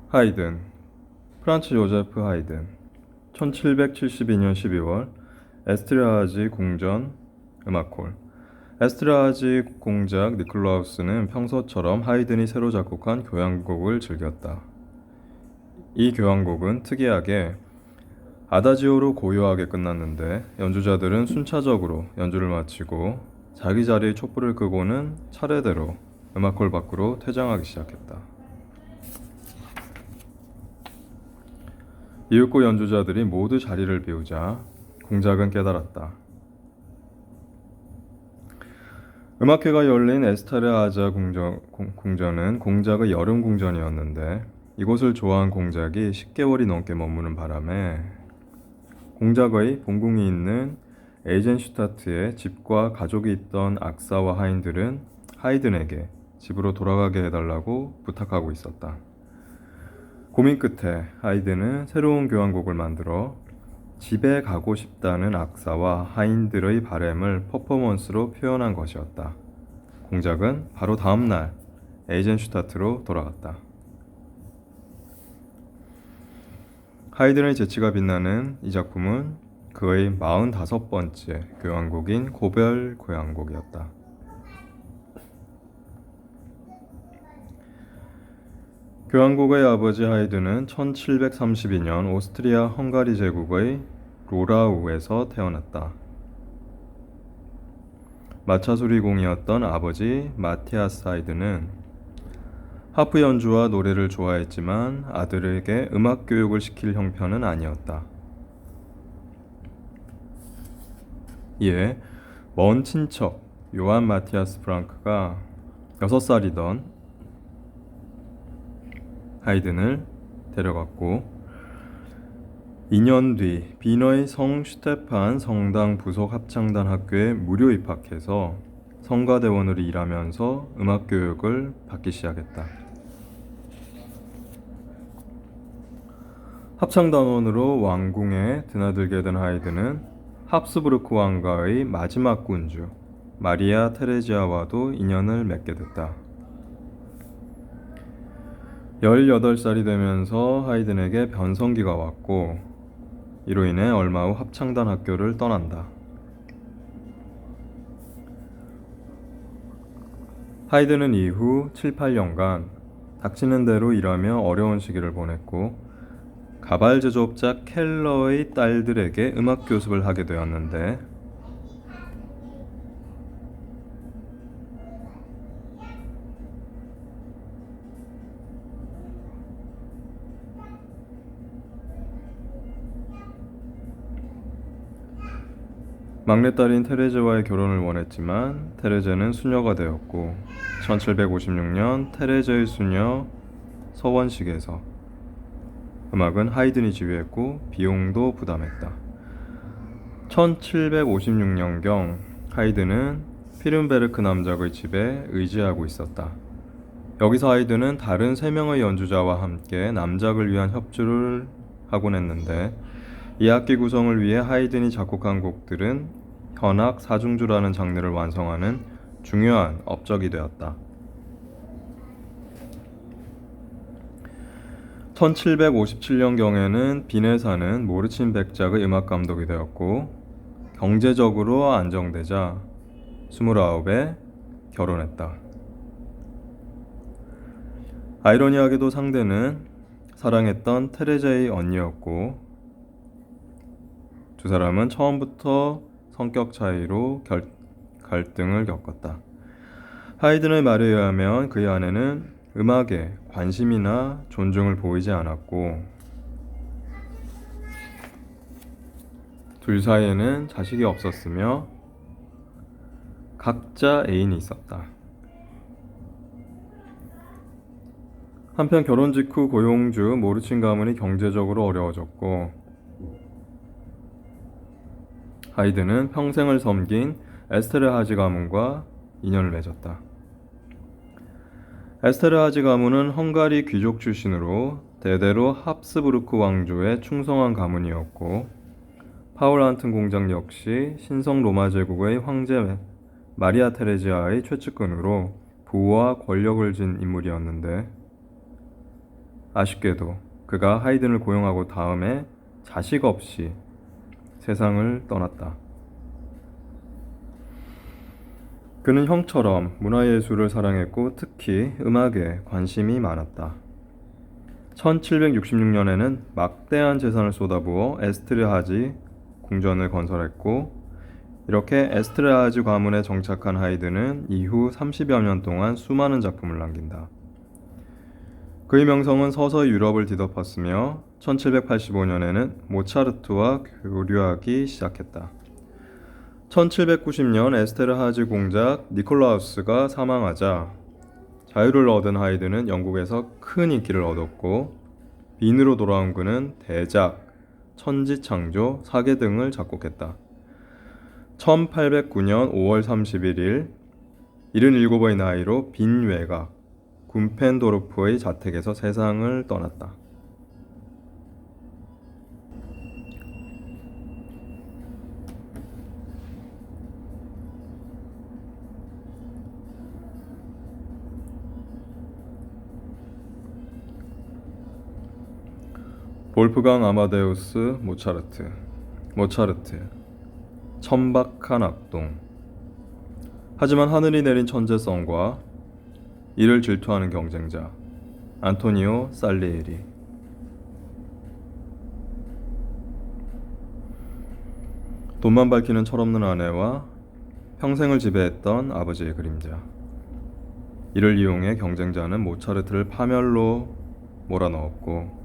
하이든, 프란츠 요제프 하이든, 1772년 12월 에스트라하지 궁전 음악홀. 에스트라하지 공작 니클라우스는 평소처럼 하이든이 새로 작곡한 교향곡을 즐겼다. 이 교향곡은 특이하게 아다지오로 고요하게 끝났는데 연주자들은 순차적으로 연주를 마치고 자기 자리의 촛불을 끄고는 차례대로 음악홀 밖으로 퇴장하기 시작했다. 이윽고 연주자들이 모두 자리를 비우자 공작은 깨달았다. 음악회가 열린 에스타르하자 궁전은 공작의 여름 궁전이었는데 이곳을 좋아한 공작이 10개월이 넘게 머무는 바람에 공작의 본궁이 있는 에이젠슈타트에 집과 가족이 있던 악사와 하인들은 하이든에게 집으로 돌아가게 해달라고 부탁하고 있었다. 고민 끝에 하이든은 새로운 교향곡을 만들어 집에 가고 싶다는 악사와 하인들의 바램을 퍼포먼스로 표현한 것이었다. 공작은 바로 다음 날 에이젠슈타트로 돌아갔다. 하이든의 재치가 빛나는 이 작품은 그의 45번째 교향곡인 고별 교향곡이었다. 교향곡의 아버지 하이든은 1732년 오스트리아 헝가리 제국의 로라우에서 태어났다. 마차수리공이었던 아버지 마티아스 하이든은 하프 연주와 노래를 좋아했지만 아들에게 음악 교육을 시킬 형편은 아니었다. 이에 먼 친척 요한 마티아스 프랑크가 6살이던 하이든을 데려갔고 2년 뒤 빈의 성 슈테판 성당 부속 합창단 학교에 무료 입학해서 성가대원으로 일하면서 음악 교육을 받기 시작했다. 합창단원으로 왕궁에 드나들게 된 하이든은 합스부르크 왕가의 마지막 군주 마리아 테레지아와도 인연을 맺게 됐다. 18살이 되면서 하이든에게 변성기가 왔고 이로 인해 얼마 후 합창단 학교를 떠난다. 하이든은 이후 7, 8년간 닥치는 대로 일하며 어려운 시기를 보냈고 가발 제조업자 켈러의 딸들에게 음악 교습을 하게 되었는데 막내딸인 테레제와의 결혼을 원했지만 테레제는 수녀가 되었고 1756년 테레제의 수녀 서원식에서 음악은 하이든이 지휘했고 비용도 부담했다. 1756년경 하이든은 피른베르크 남작의 집에 의지하고 있었다. 여기서 하이든은 다른 3명의 연주자와 함께 남작을 위한 협주를 하곤 했는데 이 악기 구성을 위해 하이든이 작곡한 곡들은 현악 사중주라는 장르를 완성하는 중요한 업적이 되었다. 1757년경에는 빈에 사는 모르친 백작의 음악 감독이 되었고 경제적으로 안정되자 29에 결혼했다. 아이러니하게도 상대는 사랑했던 테레제의 언니였고 두 사람은 처음부터 성격 차이로 갈등을 겪었다. 하이든의 말에 의하면 그의 아내는 음악에 관심이나 존중을 보이지 않았고 둘 사이에는 자식이 없었으며 각자 애인이 있었다. 한편 결혼 직후 고용주 모르친 가문이 경제적으로 어려워졌고 하이든은 평생을 섬긴 에스테르하지 가문과 인연을 맺었다. 에스테르하지 가문은 헝가리 귀족 출신으로 대대로 합스부르크 왕조에 충성한 가문이었고 파울 안튼 공작 역시 신성 로마 제국의 황제 마리아 테레지아의 최측근으로 부와 권력을 진 인물이었는데 아쉽게도 그가 하이든을 고용하고 다음에 자식 없이 세상을 떠났다. 그는 형처럼 문화예술을 사랑했고 특히 음악에 관심이 많았다. 1766년에는 막대한 재산을 쏟아부어 에스트르하지 궁전을 건설했고 이렇게 에스트르하지 가문에 정착한 하이든은 이후 30여 년 동안 수많은 작품을 남긴다. 그의 명성은 서서히 유럽을 뒤덮었으며 1785년에는 모차르트와 교류하기 시작했다. 1790년 에스테르하지 공작 니콜라우스가 사망하자 자유를 얻은 하이든은 영국에서 큰 인기를 얻었고 빈으로 돌아온 그는 대작, 천지창조, 사계 등을 작곡했다. 1809년 5월 31일 77의 나이로 빈 외곽 군펜도르프의 자택에서 세상을 떠났다. 볼프강 아마데우스 모차르트 천박한 악동. 하지만 하늘이 내린 천재성과 이를 질투하는 경쟁자 안토니오 살리에리. 돈만 밝히는 철없는 아내와 평생을 지배했던 아버지의 그림자. 이를 이용해 경쟁자는 모차르트를 파멸로 몰아넣었고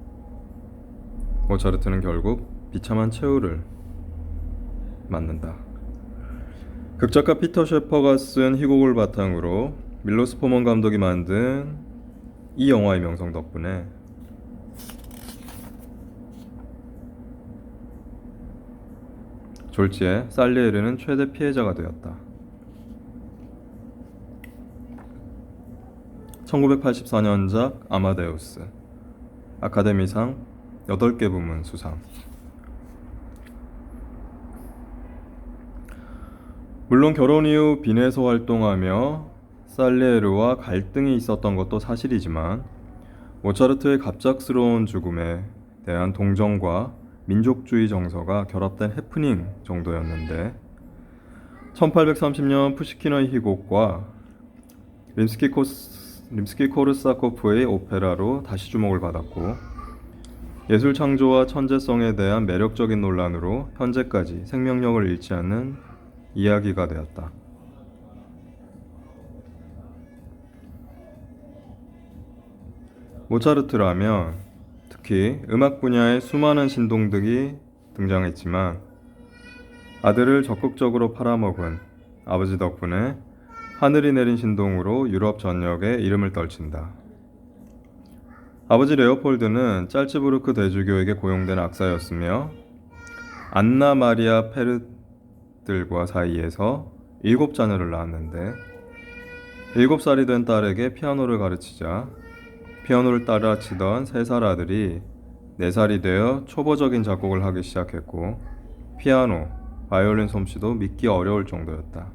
모차르트는 결국 비참한 최후를 맞는다. 극작가 피터 셰퍼가 쓴 희곡을 바탕으로 밀로스 포먼 감독이 만든 이 영화의 명성 덕분에 졸지에 살리에르는 최대 피해자가 되었다. 1984년작 아마데우스 아카데미상 8개 부문 수상. 물론 결혼 이후 빈에서 활동하며 살리에르와 갈등이 있었던 것도 사실이지만 모차르트의 갑작스러운 죽음에 대한 동정과 민족주의 정서가 결합된 해프닝 정도였는데 1830년 푸시킨의 희곡과 림스키 코르사코프의 오페라로 다시 주목을 받았고 예술 창조와 천재성에 대한 매력적인 논란으로 현재까지 생명력을 잃지 않는 이야기가 되었다. 모차르트라면 특히 음악 분야의 수많은 신동들이 등장했지만 아들을 적극적으로 팔아먹은 아버지 덕분에 하늘이 내린 신동으로 유럽 전역에 이름을 떨친다. 아버지 레오폴드는 짤츠부르크 대주교에게 고용된 악사였으며 안나 마리아 페르들과 사이에서 7자녀를 낳았는데 7살이 된 딸에게 피아노를 가르치자 피아노를 따라 치던 3살 아들이 4살이 되어 초보적인 작곡을 하기 시작했고 피아노, 바이올린 솜씨도 믿기 어려울 정도였다.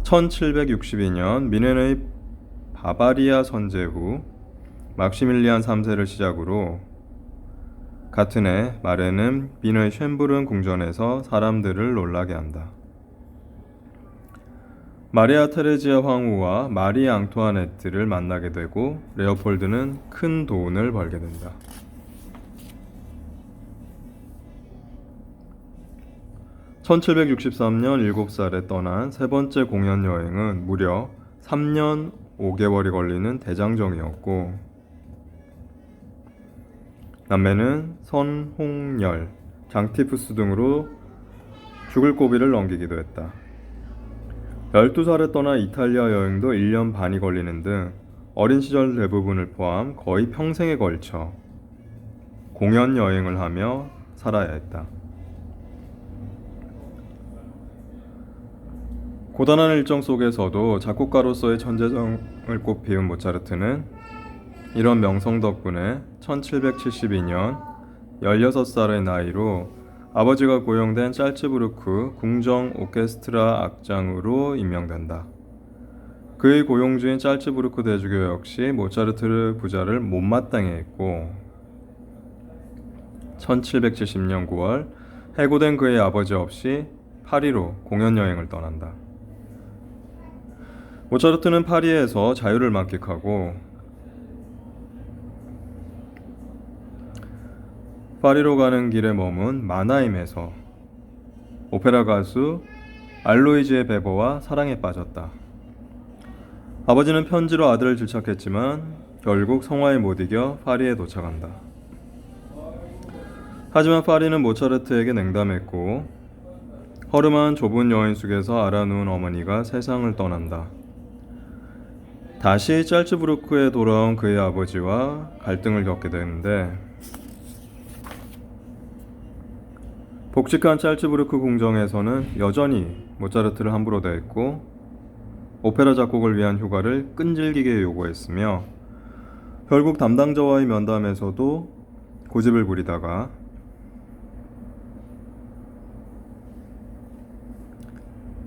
1762년 미넨의 바바리아 선제 후 막시밀리안 3세를 시작으로 같은 해 말에는 빈의 쉔브른 궁전에서 사람들을 놀라게 한다. 마리아 테레지아 황후와 마리 앙투아네트를 만나게 되고 레오폴드는 큰 돈을 벌게 된다. (1763년) 7살에 떠난 세 번째 공연 여행은 무려 3년 5개월이 걸리는 대장정이었고 남매는 선홍열, 장티푸스 등으로 죽을 고비를 넘기기도 했다. 12살에 떠나 이탈리아 여행도 1년 반이 걸리는 등 어린 시절 대부분을 포함 거의 평생에 걸쳐 공연 여행을 하며 살아야 했다. 고단한 일정 속에서도 작곡가로서의 천재성을 꽃피운 모차르트는 이런 명성 덕분에 1772년 16살의 나이로 아버지가 고용된 짤츠부르크 궁정 오케스트라 악장으로 임명된다. 그의 고용주인 짤츠부르크 대주교 역시 모차르트 부자를 못마땅해 했고 1770년 9월 해고된 그의 아버지 없이 파리로 공연 여행을 떠난다. 모차르트는 파리에서 자유를 만끽하고 파리로 가는 길에 머문 마나임에서 오페라 가수 알로이즈의 베버와 사랑에 빠졌다. 아버지는 편지로 아들을 질책했지만 결국 성화에 못 이겨 파리에 도착한다. 하지만 파리는 모차르트에게 냉담했고 허름한 좁은 여인 속에서 알아누운 어머니가 세상을 떠난다. 다시 짤츠부르크에 돌아온 그의 아버지와 갈등을 겪게 되는데 복직한 짤츠부르크 궁정에서는 여전히 모차르트를 함부로 대했고 오페라 작곡을 위한 휴가를 끈질기게 요구했으며 결국 담당자와의 면담에서도 고집을 부리다가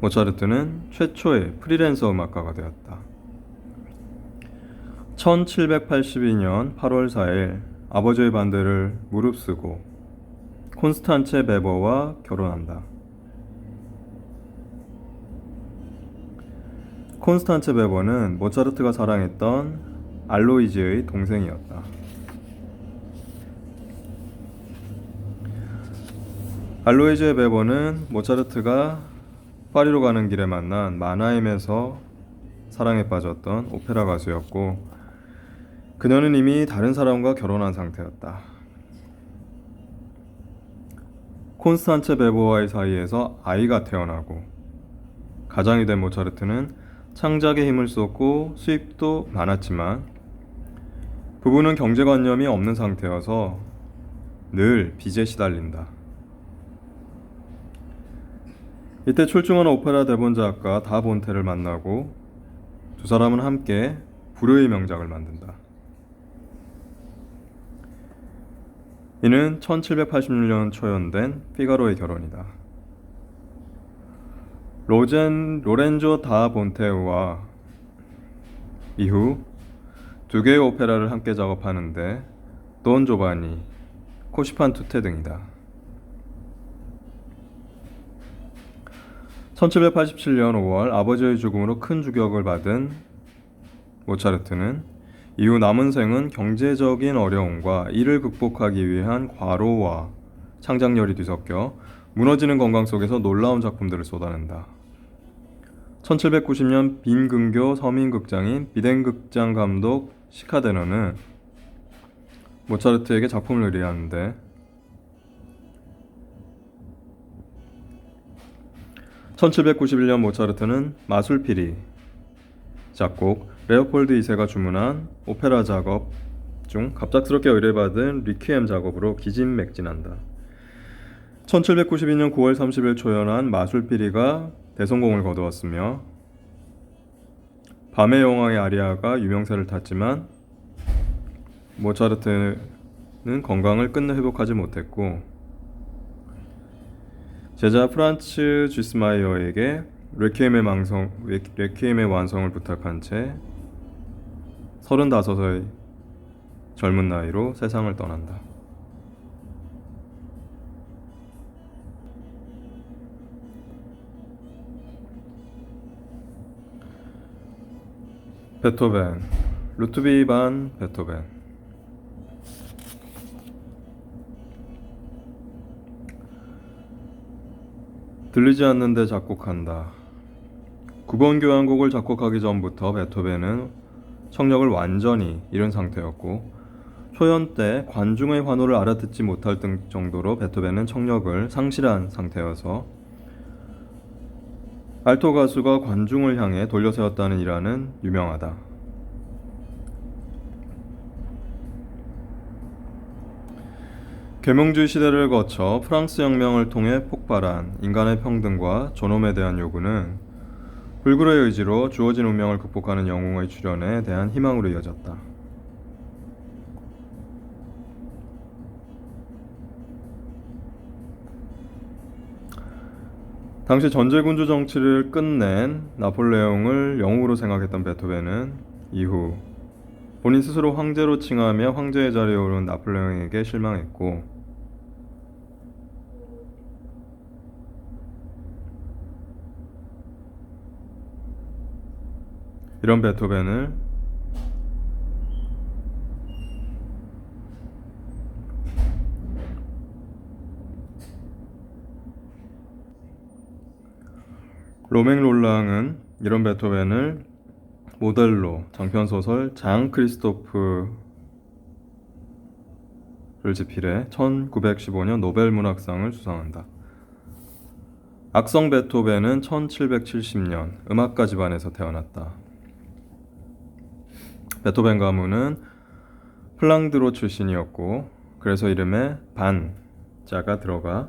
모차르트는 최초의 프리랜서 음악가가 되었다. 1782년 8월 4일 아버지의 반대를 무릅쓰고 콘스탄체 베버와 결혼한다. 콘스탄체 베버는 모차르트가 사랑했던 알로이즈의 동생이었다. 알로이즈의 베버는 모차르트가 파리로 가는 길에 만난 마나임에서 사랑에 빠졌던 오페라 가수였고 그녀는 이미 다른 사람과 결혼한 상태였다. 콘스탄체 베버와의 사이에서 아이가 태어나고 가장이 된 모차르트는 창작에 힘을 쏟고 수입도 많았지만 부부는 경제관념이 없는 상태여서 늘 빚에 시달린다. 이때 출중한 오페라 대본 작가 다 본테를 만나고 두 사람은 함께 불후의 명작을 만든다. 이는 1786년 초연된 피가로의 결혼이다. 로렌조 다 본테우와 이후 두 개의 오페라를 함께 작업하는데 돈 조바니, 코시판 투테 등이다. 1787년 5월 아버지의 죽음으로 큰 충격을 받은 모차르트는 이후 남은 생은 경제적인 어려움과 이를 극복하기 위한 과로와 창작열이 뒤섞여 무너지는 건강 속에서 놀라운 작품들을 쏟아낸다. 1790년 빈근교 서민극장인 비덴극장 감독 시카데너는 모차르트에게 작품을 의뢰하는데 1791년 모차르트는 마술피리 작곡 레오폴드 2세가 주문한 오페라 작업 중 갑작스럽게 의뢰받은 리퀴엠 작업으로 기진맥진한다. 1792년 9월 30일 초연한 마술피리가 대성공을 거두었으며 밤의 여왕의 아리아가 유명세를 탔지만 모차르트는 건강을 끝내 회복하지 못했고 제자 프란츠 쥐스마이어에게 레퀴엠의 완성을 부탁한 채 35의 젊은 나이로 세상을 떠난다. 베토벤, 루트비 반 베토벤. 들리지 않는데 작곡한다. 9번 교향곡을 작곡하기 전부터 베토벤은 청력을 완전히 잃은 상태였고 초연 때 관중의 환호를 알아듣지 못할 정도로 베토벤은 청력을 상실한 상태여서 알토 가수가 관중을 향해 돌려세웠다는 일화는 유명하다. 계몽주의 시대를 거쳐 프랑스 혁명을 통해 폭발한 인간의 평등과 존엄에 대한 요구는 불굴의 의지로 주어진 운명을 극복하는 영웅의 출현에 대한 희망으로 이어졌다. 당시 전제군주 정치를 끝낸 나폴레옹을 영웅으로 생각했던 베토벤은 이후 본인 스스로 황제로 칭하며 황제의 자리에 오른 나폴레옹에게 실망했고, 이런 베토벤을 로맹 롤랑은 이런 베토벤을 모델로 장편소설 장 크리스토프를 집필해 1915년 노벨문학상을 수상한다. 악성 베토벤은 1770년 음악가 집안에서 태어났다. 베토벤 가문은 플랑드로 출신이었고, 그래서 이름에 반자가 들어가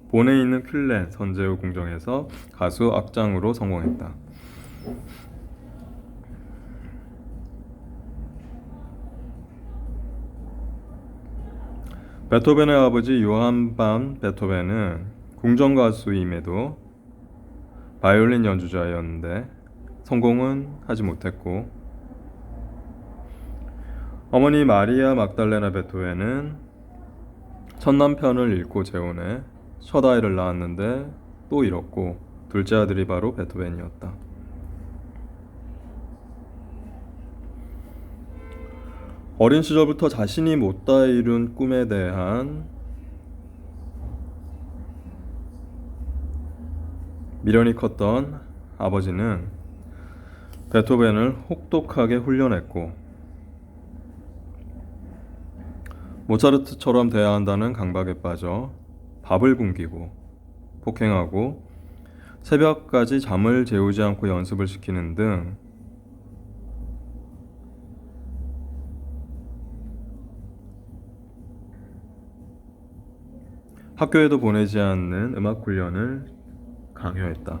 본에 있는 퀼렌 선제후 궁정에서 가수 악장으로 성공했다. 베토벤의 아버지 요한 반 베토벤은 궁정 가수임에도 바이올린 연주자였는데 성공은 하지 못했고, 어머니 마리아 막달레나 베토벤은 첫 남편을 잃고 재혼해 첫 아이를 낳았는데 또 잃었고, 둘째 아들이 바로 베토벤이었다. 어린 시절부터 자신이 못다 이룬 꿈에 대한 미련이 컸던 아버지는 베토벤을 혹독하게 훈련했고, 모차르트처럼 돼야 한다는 강박에 빠져 밥을 굶기고 폭행하고 새벽까지 잠을 재우지 않고 연습을 시키는 등 학교에도 보내지 않는 음악 훈련을 강요했다.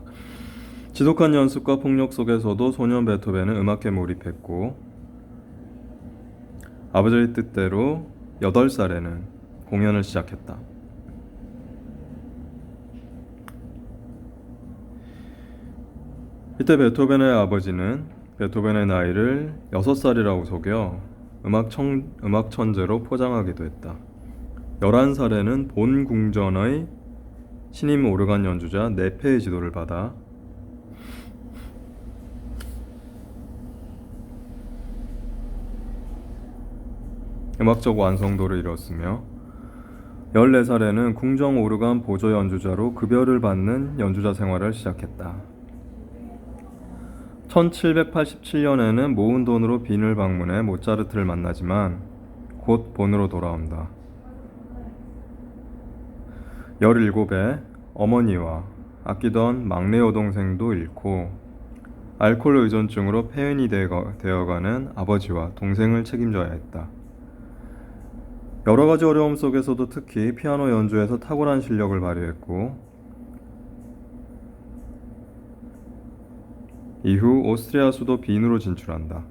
지독한 연습과 폭력 속에서도 소년 베토벤은 음악에 몰입했고, 아버지의 뜻대로 8살에는 공연을 시작했다. 이때 베토벤의 아버지는 베토벤의 나이를 6살이라고 속여 음악 천재로 포장하기도 했다. 11살에는 본 궁전의 신임 오르간 연주자 네페의 지도를 받아 음악적 완성도를 이뤘으며, 14살에는 궁정 오르간 보조 연주자로 급여를 받는 연주자 생활을 시작했다. 1787년에는 모은 돈으로 빈을 방문해 모차르트를 만나지만 곧 본으로 돌아온다. 17에 어머니와 아끼던 막내 여동생도 잃고 알코올 의존증으로 폐인이 되어가는 아버지와 동생을 책임져야 했다. 여러 가지 어려움 속에서도 특히 피아노 연주에서 탁월한 실력을 발휘했고, 이후 오스트리아 수도 빈으로 진출한다.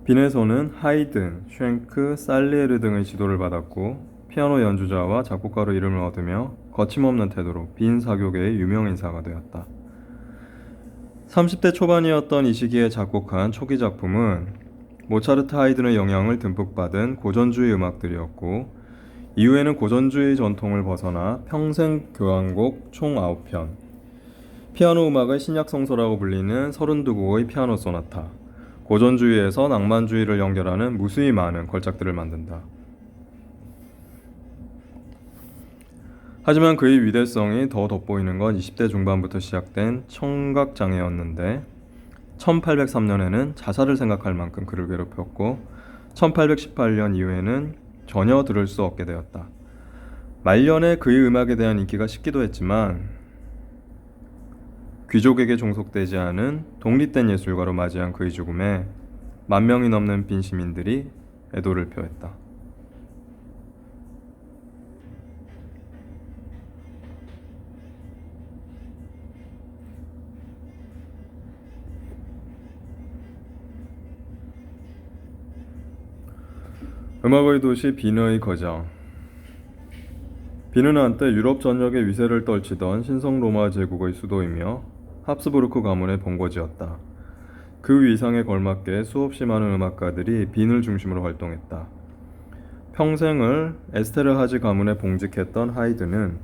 빈에서는 하이든, 쉔크, 살리에르 등의 지도를 받았고, 피아노 연주자와 작곡가로 이름을 얻으며 거침없는 태도로 빈 사교계의 유명 인사가 되었다. 30대 초반이었던 이 시기에 작곡한 초기 작품은 모차르트, 하이든의 영향을 듬뿍 받은 고전주의 음악들이었고, 이후에는 고전주의 전통을 벗어나 평생 교향곡 총 9편, 피아노 음악의 신약성서라고 불리는 32곡의 피아노 소나타, 고전주의에서 낭만주의를 연결하는 무수히 많은 걸작들을 만든다. 하지만 그의 위대성이 더 돋보이는 건 20대 중반부터 시작된 청각장애였는데, 1803년에는 자살을 생각할 만큼 그를 괴롭혔고, 1818년 이후에는 전혀 들을 수 없게 되었다. 말년에 그의 음악에 대한 인기가 식기도 했지만, 귀족에게 종속되지 않은 독립된 예술가로 맞이한 그의 죽음에 10,000명이 넘는 빈 시민들이 애도를 표했다. 음악의 도시 빈의 거장. 비는 한때 유럽 전역에 위세를 떨치던 신성 로마 제국의 수도이며 합스부르크 가문의 본거지였다. 그 위상에 걸맞게 수없이 많은 음악가들이 빈을 중심으로 활동했다. 평생을 에스테르하지 가문에 봉직했던 하이드는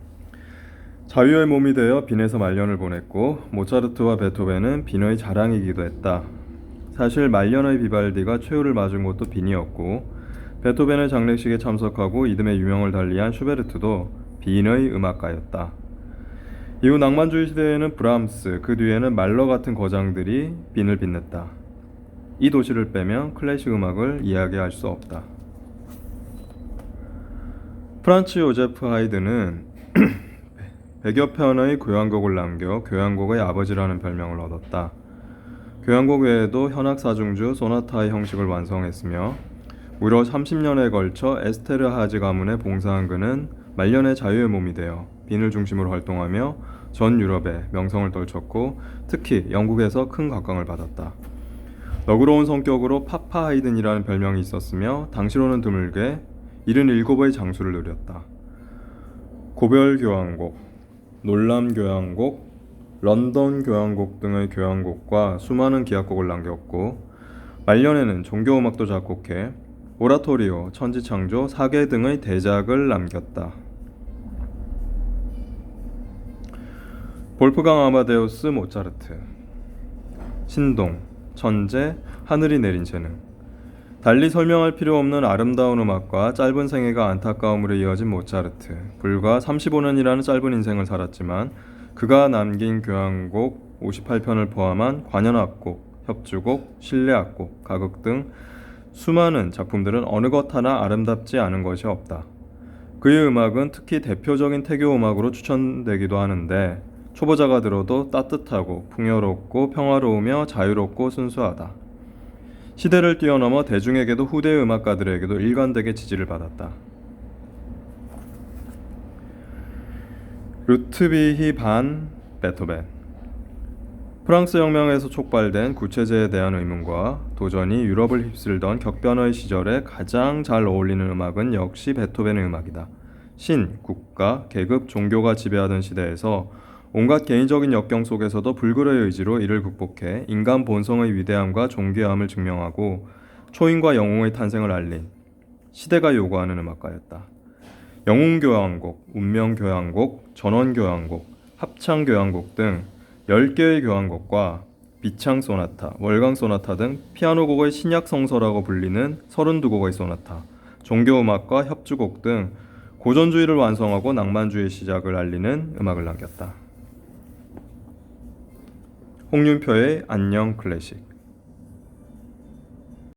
자유의 몸이 되어 빈에서 말년을 보냈고 모차르트와 베토벤은 빈의 자랑이기도 했다. 사실 말년의 비발디가 최후를 맞은 곳도 빈이었고 베토벤의 장례식에 참석하고 이듬해 유명을 달리한 슈베르트도 빈의 음악가였다. 이후 낭만주의 시대에는 브람스, 그 뒤에는 말러 같은 거장들이 빈을 빛냈다. 이 도시를 빼면 클래식 음악을 이야기할 수 없다. 프란츠 요제프 하이드는 100여 편의 교향곡을 남겨 교향곡의 아버지라는 별명을 얻었다. 교향곡 외에도 현악사중주, 소나타의 형식을 완성했으며 무려 30년에 걸쳐 에스테르하지 가문에 봉사한 그는 말년의 자유의 몸이 되어 빈을 중심으로 활동하며 전 유럽에 명성을 떨쳤고 특히 영국에서 큰 각광을 받았다. 너그러운 성격으로 파파 하이든이라는 별명이 있었으며 당시로는 드물게 77의 장수를 누렸다. 고별 교향곡, 놀람 교향곡, 런던 교향곡 등의 교향곡과 수많은 기악곡을 남겼고 말년에는 종교음악도 작곡해 오라토리오, 천지창조, 사계 등의 대작을 남겼다. 볼프강 아마데우스 모차르트. 신동, 천재, 하늘이 내린 재능. 달리 설명할 필요 없는 아름다운 음악과 짧은 생애가 안타까움으로 이어진 모차르트. 불과 35년이라는 짧은 인생을 살았지만 그가 남긴 교향곡 58편을 포함한 관현악곡, 협주곡, 실내악곡, 가극 등 수많은 작품들은 어느 것 하나 아름답지 않은 것이 없다. 그의 음악은 특히 대표적인 태교 음악으로 추천되기도 하는데 초보자가 들어도 따뜻하고 풍요롭고 평화로우며 자유롭고 순수하다. 시대를 뛰어넘어 대중에게도 후대의 음악가들에게도 일관되게 지지를 받았다. 루트비히 반 베토벤. 프랑스 혁명에서 촉발된 구체제에 대한 의문과 도전이 유럽을 휩쓸던 격변의 시절에 가장 잘 어울리는 음악은 역시 베토벤의 음악이다. 신, 국가, 계급, 종교가 지배하던 시대에서 온갖 개인적인 역경 속에서도 불굴의 의지로 이를 극복해 인간 본성의 위대함과 존귀함을 증명하고 초인과 영웅의 탄생을 알린 시대가 요구하는 음악가였다. 영웅교향곡, 운명교향곡, 전원교향곡, 합창교향곡 등 10개의 교향곡과 비창소나타, 월광소나타 등 피아노곡의 신약성서라고 불리는 32곡의 소나타, 종교음악과 협주곡 등 고전주의를 완성하고 낭만주의의 시작을 알리는 음악을 남겼다. 홍윤표의 안녕 클래식.